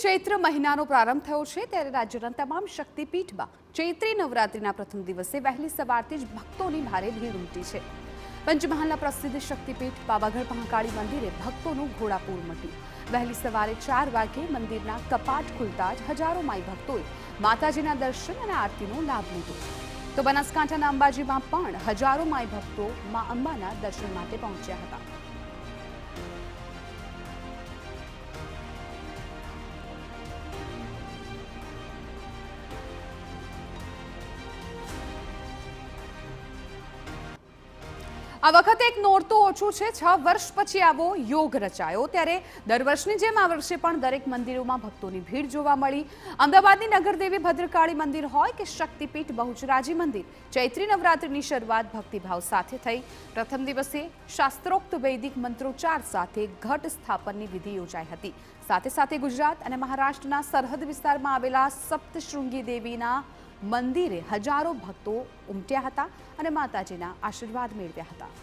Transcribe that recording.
ચૈત્ર મહિનાનો પ્રારંભ થયો છે ત્યારે રાજ્યના તમામ શક્તિપીઠમાં ચૈત્રી નવરાત્રિના પ્રથમ દિવસે વહેલી સવારથી જ ભક્તોની ભારે ભીડ ઉમટી છે। પંચમહાલના પ્રસિદ્ધ શક્તિપીઠ પાવાગઢ મહાકાળી મંદિરે ભક્તોનું ઘોડાપૂર મટ્યું। વહેલી સવારે 4 વાગે મંદિરના કપાટ ખુલતા જ હજારો માઈ ભક્તોએ માતાજીના દર્શન અને આરતીનો લાભ લીધો। તો બનાસકાંઠાના અંબાજીમાં પણ હજારો માઈ ભક્તો મા અંબાના દર્શન માટે પહોંચ્યા હતા। આ વખતે એક નોરતું ઓછું છે। 6 વર્ષ પછી આવો યોગ રચાયો ત્યારે દર વર્ષની જેમ આ વર્ષે પણ દરેક મંદિરોમાં ભક્તોની ભીડ જોવા મળી। અમદાવાદની નગરદેવી ભદ્રકાળી મંદિર હોય કે શક્તિપીઠ બહુચરાજી મંદિર, ચૈત્રી નવરાત્રિની શરૂઆત ભક્તિભાવ સાથે થઈ। પ્રથમ દિવસે શાસ્ત્રોક્ત વૈદિક મંત્રોચ્ચાર સાથે ઘટ સ્થાપનની વિધિ યોજાઈ હતી। સાથે સાથે ગુજરાત અને મહારાષ્ટ્રના સરહદ વિસ્તારમાં આવેલા સપ્તશૃંગી દેવીના મંદિરે હજારો ભક્તો ઉમટ્યા હતા અને માતાજીના આશીર્વાદ મેળવ્યા હતા।